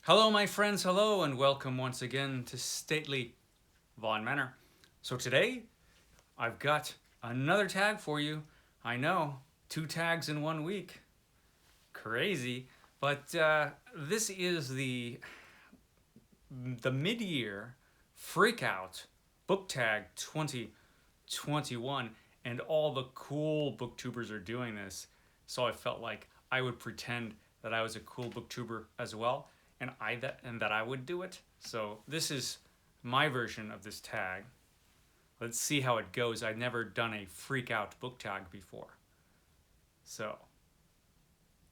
Hello, my friends, hello, and welcome once again to stately Vaughan Manor. So today, I've got another tag for you. I know, 2 tags in 1 week. Crazy. But this is the mid-year Freakout Book Tag 2021, and all the cool booktubers are doing this. So I felt like I would pretend that I was a cool booktuber as well, and that I would do it. So this is my version of this tag. Let's see how it goes. I've never done a freak out book tag before. So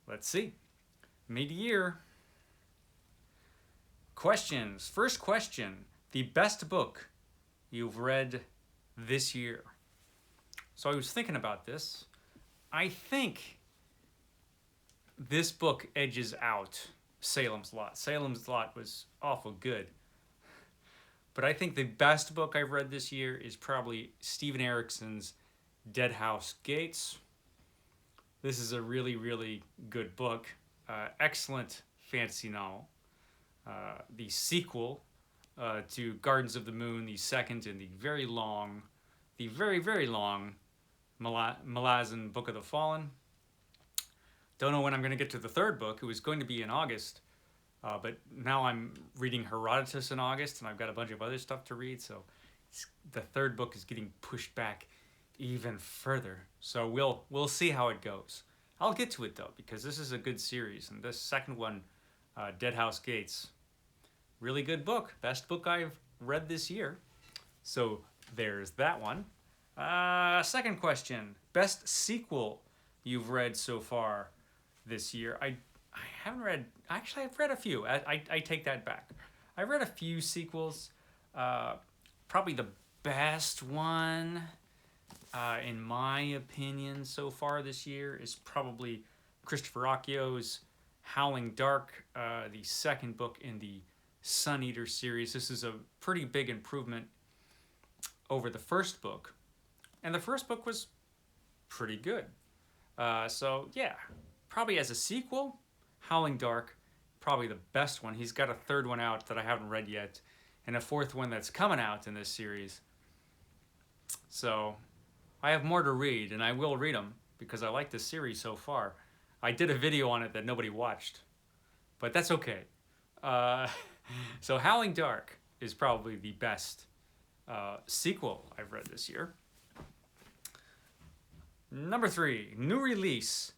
let's see. Mid-year. Questions. First question. The best book you've read this year. So I was thinking about this. I think this book edges out Salem's Lot. Salem's Lot was awful good. But I think the best book I've read this year is probably Stephen Erickson's Dead House Gates. This is a really, really good book. Excellent fantasy novel. The sequel to Gardens of the Moon, the second in the very, very long Malazan Book of the Fallen. Don't know when I'm going to get to the third book. It was going to be in August, but now I'm reading Herodotus in August, and I've got a bunch of other stuff to read, so the third book is getting pushed back even further. So we'll see how it goes. I'll get to it, though, because this is a good series, and this second one, Dead House Gates, really good book. Best book I've read this year. So there's that one. Second question, best sequel you've read so far this year. I haven't read, actually I've read a few. I take that back. I've read a few sequels. Probably the best one, in my opinion, so far this year is probably Christopher Rocchio's Howling Dark, the second book in the Sun Eater series. This is a pretty big improvement over the first book. And the first book was pretty good. So yeah, probably as a sequel, Howling Dark, probably the best one. He's got a third one out that I haven't read yet, and a fourth one that's coming out in this series. So I have more to read, and I will read them because I like this series so far. I did a video on it that nobody watched, but that's okay. So Howling Dark is probably the best sequel I've read this year. Number 3, new release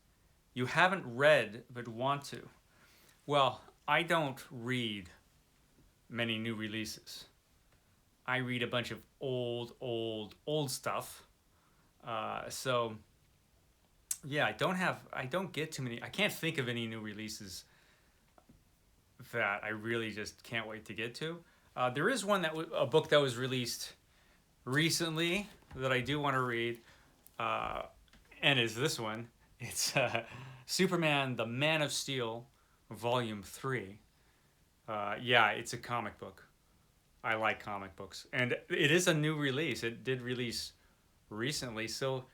you haven't read but want to. Well, I don't read many new releases. I read a bunch of old stuff. So yeah, I don't get too many. I can't think of any new releases that I really just can't wait to get to. There is one a book that was released recently that I do want to read, and is this one. It's Superman: The Man of Steel, Volume 3. Yeah, it's a comic book. I like comic books, and it is a new release. It did release recently, so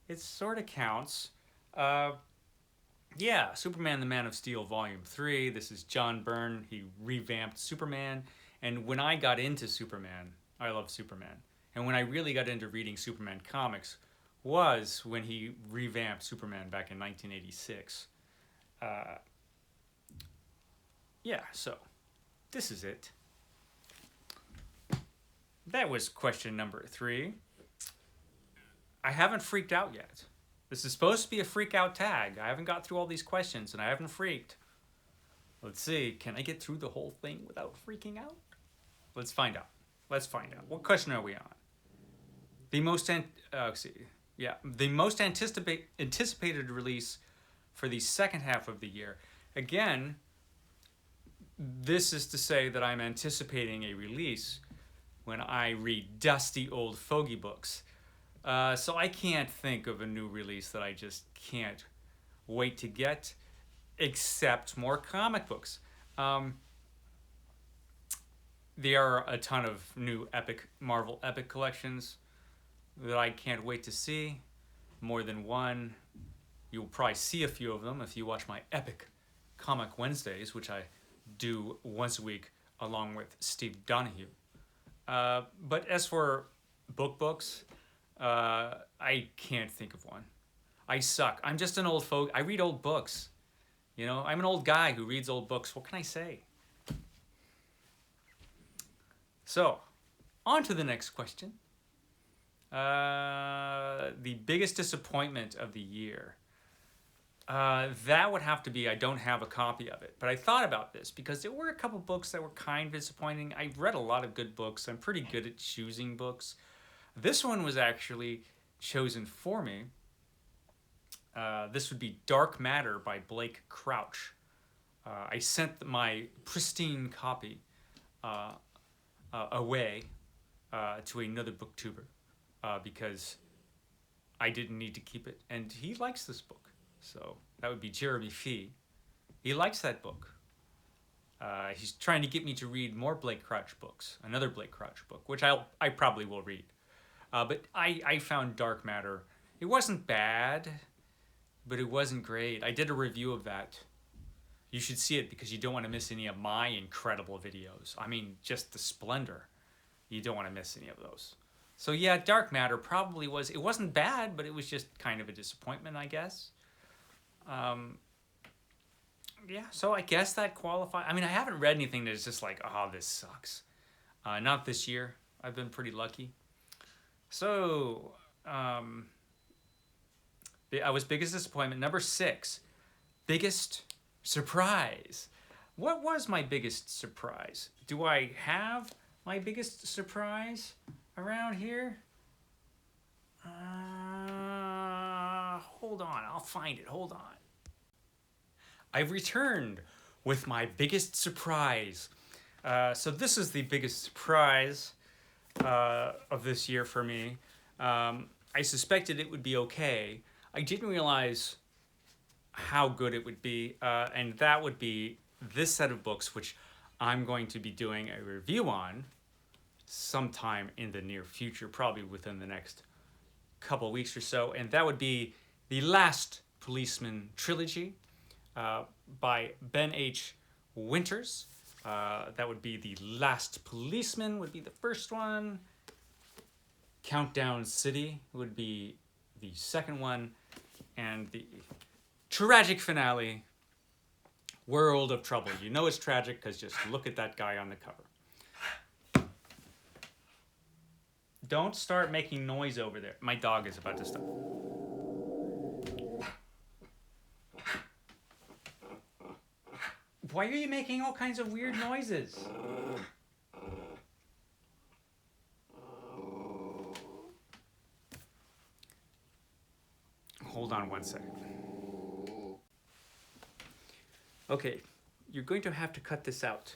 it sort of counts. Yeah, Superman the Man of Steel Volume 3. This is John Byrne. He revamped Superman. And when I got into Superman, I love Superman. And when I really got into reading Superman comics was when he revamped Superman back in 1986. Yeah, so this is it. That was question number 3. I haven't freaked out yet. This is supposed to be a freak out tag. I haven't got through all these questions and I haven't freaked. Let's see, can I get through the whole thing without freaking out? Let's find out. What question are we on? The most anticipated release for the second half of the year. Again, this is to say that I'm anticipating a release when I read dusty old fogey books. So I can't think of a new release that I just can't wait to get, except more comic books. There are a ton of new Marvel Epic collections that I can't wait to see. More than one. You'll probably see a few of them if you watch my Epic Comic Wednesdays, which I do once a week along with Steve Donahue. But as for books, I can't think of one. I suck. I'm just an old folk. I read old books. You know, I'm an old guy who reads old books. What can I say? So, on to the next question. The biggest disappointment of the year. That would have to be, I don't have a copy of it. But I thought about this because there were a couple books that were kind of disappointing. I've read a lot of good books. I'm pretty good at choosing books. This one was actually chosen for me. This would be Dark Matter by Blake Crouch. I sent my pristine copy away to another booktuber because I didn't need to keep it. And he likes this book. So that would be JeremyFee. He likes that book. He's trying to get me to read more Blake Crouch books, another Blake Crouch book, which I probably will read. But I found Dark Matter. It wasn't bad, but it wasn't great. I did a review of that. You should see it because you don't want to miss any of my incredible videos. I mean, just the splendor. You don't want to miss any of those. So yeah, Dark Matter probably was, it wasn't bad, but it was just kind of a disappointment, I guess. Yeah, so I guess that qualifies. I mean, I haven't read anything that's just like, oh, this sucks. Not this year. I've been pretty lucky. So, I was biggest disappointment. Number 6, biggest surprise. What was my biggest surprise? Do I have my biggest surprise around here? Hold on, I'll find it. Hold on. I've returned with my biggest surprise. So this is the biggest surprise of this year for me. I suspected it would be okay. I didn't realize how good it would be, and that would be this set of books, which I'm going to be doing a review on sometime in the near future, probably within the next couple weeks or so, and that would be The Last Policeman Trilogy by Ben H. Winters. That would be The Last Policeman would be the first one. Countdown City would be the second one. And the tragic finale, World of Trouble. You know it's tragic because just look at that guy on the cover. Don't start making noise over there. My dog is about to stop. Why are you making all kinds of weird noises? Hold on one second. Okay, you're going to have to cut this out,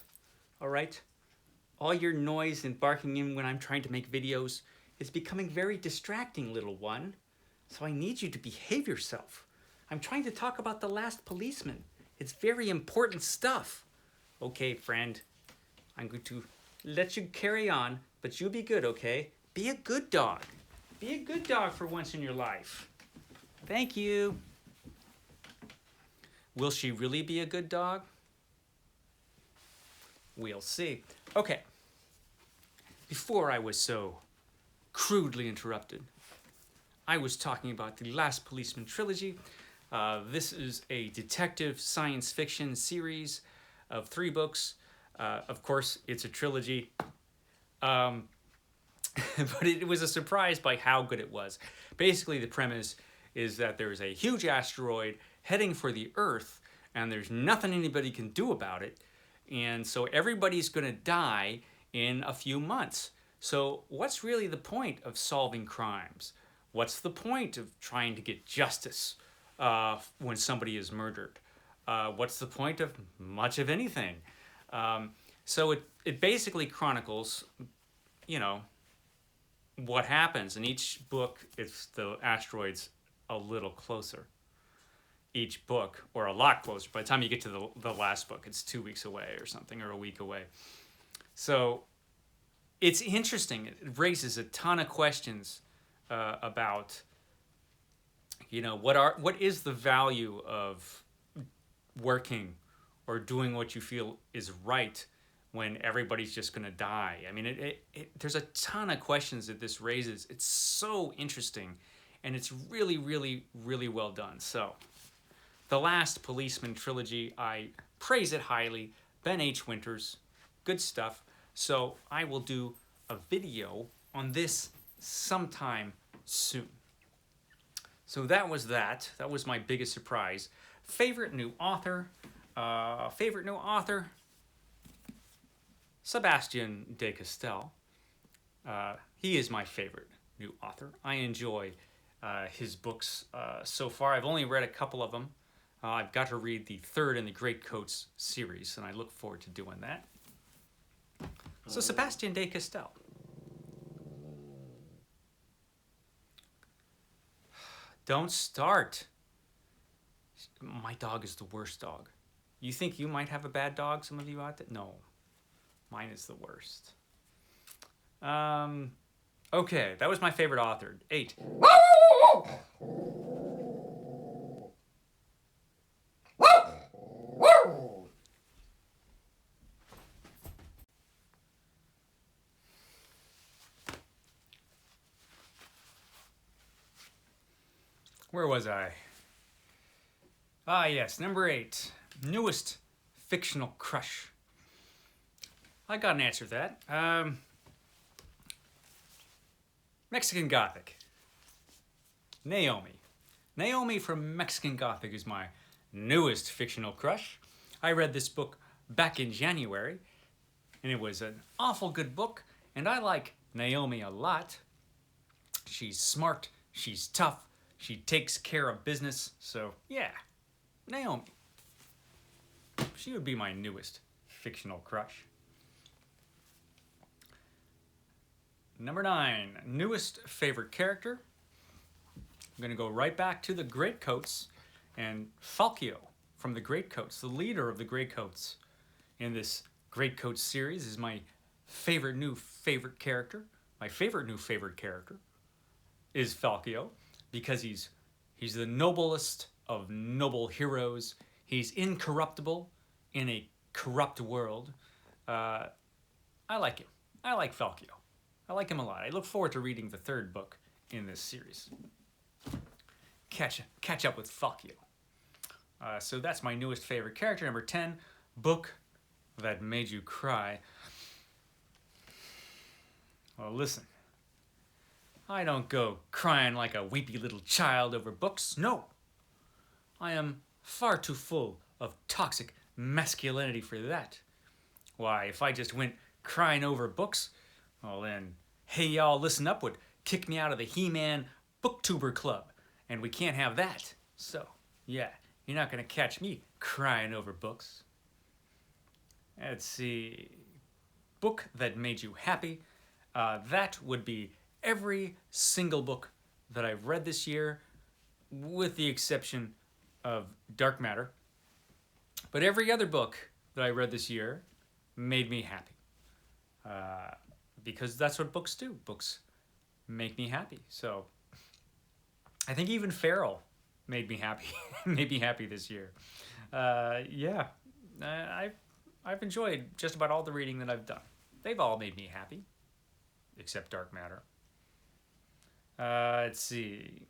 all right? All your noise and barking in when I'm trying to make videos is becoming very distracting, little one. So I need you to behave yourself. I'm trying to talk about The Last Policeman. It's very important stuff. Okay, friend, I'm going to let you carry on, but you be good, okay? Be a good dog. Be a good dog for once in your life. Thank you. Will she really be a good dog? We'll see. Okay. Before I was so crudely interrupted, I was talking about The Last Policeman Trilogy. This is a detective science fiction series of 3 books. Of course, it's a trilogy. But it was a surprise by how good it was. Basically, the premise is that there's a huge asteroid heading for the Earth, and there's nothing anybody can do about it. And so everybody's going to die in a few months. So what's really the point of solving crimes? What's the point of trying to get justice when somebody is murdered? What's the point of much of anything? So it basically chronicles, you know, what happens. In each book, it's the asteroid's a little closer. Each book, or a lot closer. By the time you get to the last book, it's 2 weeks away or something, or a week away. So it's interesting. It raises a ton of questions about, you know, what is the value of working or doing what you feel is right when everybody's just going to die. I mean, there's a ton of questions that this raises. It's so interesting, and it's really, really, really well done. So, The Last Policeman trilogy, I praise it highly. Ben H. Winters, good stuff. So I will do a video on this sometime soon. So that was that. That was my biggest surprise. Favorite new author. Sebastian de Castell. He is my favorite new author. I enjoy his books so far. I've only read a couple of them. I've got to read the third in the Great Coats series, and I look forward to doing that. So Sebastian de Castell. Don't start. My dog is the worst dog. You think you might have a bad dog, some of you out there? No, mine is the worst. Okay, that was my favorite author. 8. Where was I? Ah, yes, number 8. Newest fictional crush. I got an answer to that. Mexican Gothic. Naomi. Naomi from Mexican Gothic is my newest fictional crush. I read this book back in January, and it was an awful good book, and I like Naomi a lot. She's smart, she's tough, she takes care of business, so yeah, Naomi. She would be my newest fictional crush. Number 9, newest favorite character. I'm going to go right back to the Greatcoats, and Falkio from the Greatcoats, the leader of the Greatcoats in this Greatcoats series, is my favorite new favorite character. My favorite new favorite character is Falkio, because he's the noblest of noble heroes. He's incorruptible in a corrupt world. I like him. I like Falkio. I like him a lot. I look forward to reading the 3rd book in this series. Catch up with Falkio. So that's my newest favorite character. Number 10, book that made you cry. Well, listen. I don't go crying like a weepy little child over books. No. I am far too full of toxic masculinity for that. Why, if I just went crying over books, well then, Hey Y'all Listen Up would kick me out of the He-Man Booktuber Club, and we can't have that. So, yeah, you're not gonna catch me crying over books. Let's see, book that made you happy. That would be every single book that I've read this year, with the exception of Dark Matter. But every other book that I read this year made me happy. Because that's what books do. Books make me happy. So I think even Feral made me happy. Made me happy this year. Yeah, I've enjoyed just about all the reading that I've done. They've all made me happy, except Dark Matter. Let's see.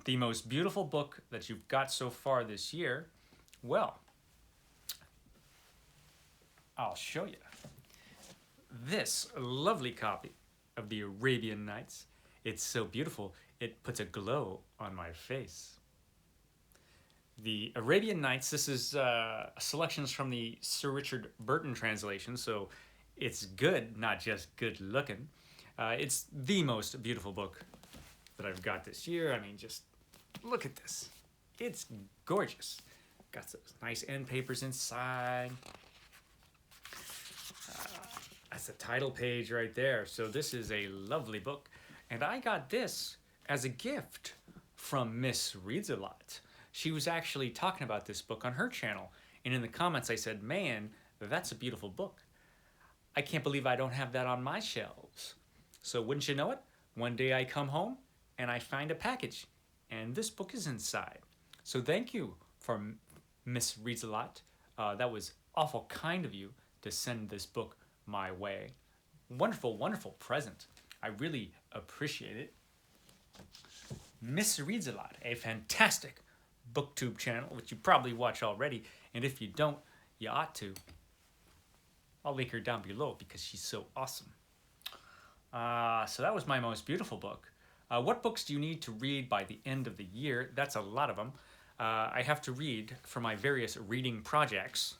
The most beautiful book that you've got so far this year. Well, I'll show you. This lovely copy of the Arabian Nights. It's so beautiful, it puts a glow on my face. The Arabian Nights, this is selections from the Sir Richard Burton translation, so it's good, not just good looking. It's the most beautiful book that I've got this year. I mean, just look at this. It's gorgeous. Got some nice end papers inside. That's the title page right there. So this is a lovely book. And I got this as a gift from MsReads A Lot. She was actually talking about this book on her channel. And in the comments I said, man, that's a beautiful book. I can't believe I don't have that on my shelves. So wouldn't you know it? One day I come home and I find a package. And this book is inside. So thank you for MsReads A Lot That was awful kind of you to send this book my way. Wonderful, wonderful present. I really appreciate it. MsReads A Lot, a fantastic booktube channel, which you probably watch already, and if you don't, you ought to. I'll link her down below because she's so awesome. So that was my most beautiful book. What books do you need to read by the end of the year? That's a lot of them. I have to read for my various reading projects.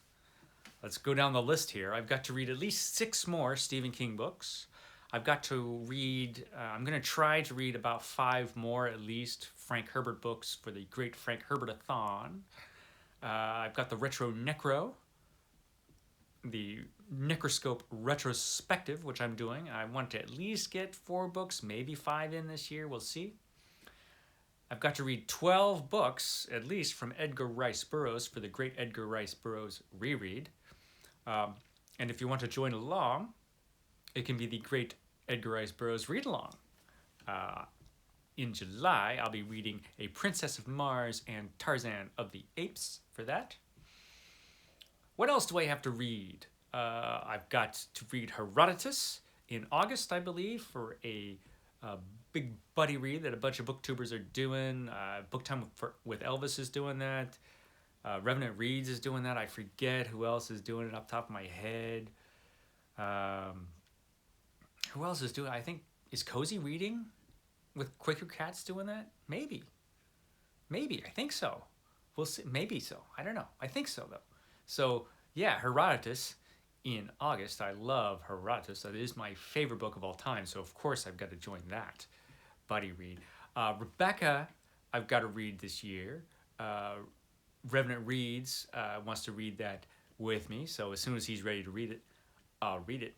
Let's go down the list here. I've got to read at least 6 more Stephen King books. I've got to read, I'm going to try to read about 5 more at least Frank Herbert books for the Great Frank Herbert-a-thon. I've got the Retro Necro, the Necroscope Retrospective, which I'm doing. I want to at least get 4 books, maybe 5 in this year. We'll see. I've got to read 12 books, at least, from Edgar Rice Burroughs for the Great Edgar Rice Burroughs Reread. And if you want to join along, it can be the Great Edgar Rice Burroughs Read Along. In July, I'll be reading A Princess of Mars and Tarzan of the Apes for that. What else do I have to read? I've got to read Herodotus in August, I believe, for a big buddy read that a bunch of booktubers are doing. Book Time with Elvis is doing that. Revenant Reads is doing that. I forget who else is doing it off the top of my head. Who else is doing it? I think, is Cozy Reading with Quaker Cats doing that? Maybe. Maybe. I think so. We'll see. Maybe so. I don't know. I think so, though. So, yeah, Herodotus in August. I love Herodotus. That is my favorite book of all time. So, of course, I've got to join that buddy read. Rebecca, I've got to read this year. Revenant Reads wants to read that with me. So, as soon as he's ready to read it, I'll read it.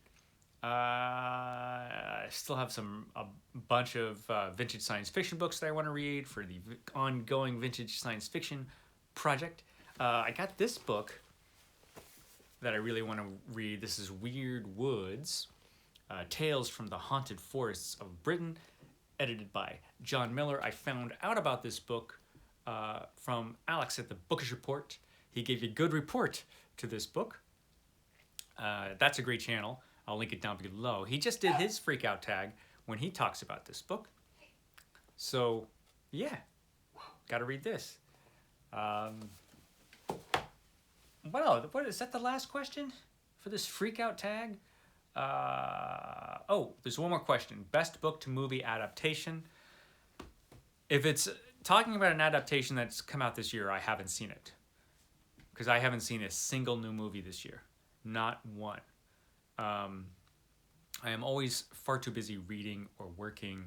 I still have a bunch of vintage science fiction books that I want to read for the ongoing vintage science fiction project. I got this book that I really want to read. This is Weird Woods, Tales from the Haunted Forests of Britain, edited by John Miller. I found out about this book from Alex at the Bookish Report. He gave a good report to this book. That's a great channel. I'll link it down below. He just did his freak out tag when he talks about this book. So, yeah, got to read this. What is that the last question for this freak out tag? Oh, there's one more question. Best book to movie adaptation. If it's talking about an adaptation that's come out this year, I haven't seen it. Because I haven't seen a single new movie this year. Not one. I am always far too busy reading or working.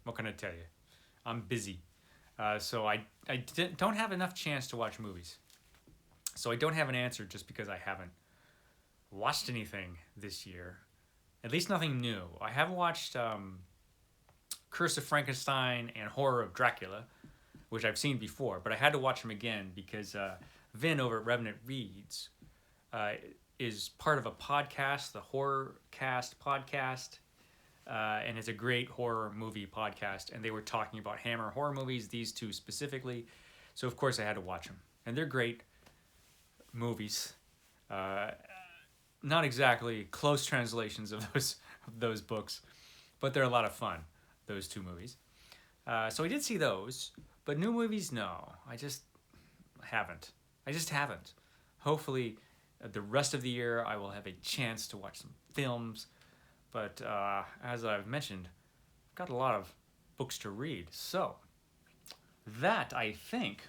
What can I tell you? I'm busy. So I don't have enough chance to watch movies. So I don't have an answer just because I haven't watched anything this year. At least nothing new. I have watched Curse of Frankenstein and Horror of Dracula, which I've seen before, but I had to watch them again because Vin over at Revenant Reads is part of a podcast, the Horror Cast podcast, and it's a great horror movie podcast, and they were talking about Hammer horror movies, these two specifically, so of course I had to watch them, and they're great movies. Not exactly close translations of those books, but they're a lot of fun, those two movies. So I did see those, but new movies, no, I just haven't. Hopefully, the rest of the year, I will have a chance to watch some films. But as I've mentioned, I've got a lot of books to read. So, that, I think,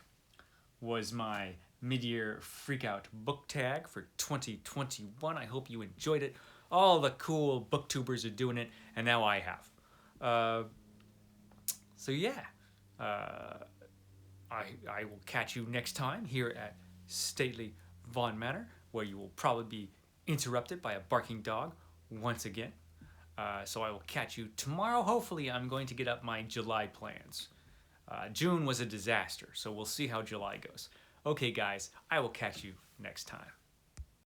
was my mid-year freak-out book tag for 2021. I hope you enjoyed it. All the cool booktubers are doing it, and now I have. So, yeah. I will catch you next time here at stately Vaughan Manor, where you will probably be interrupted by a barking dog once again. So I will catch you tomorrow. Hopefully, I'm going to get up my July plans. June was a disaster, so we'll see how July goes. Okay, guys, I will catch you next time.